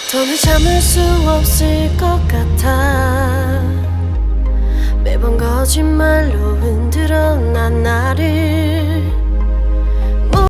더는 참을 수 없을 것 같아. 매번 거짓말로 흔들어 난 나를.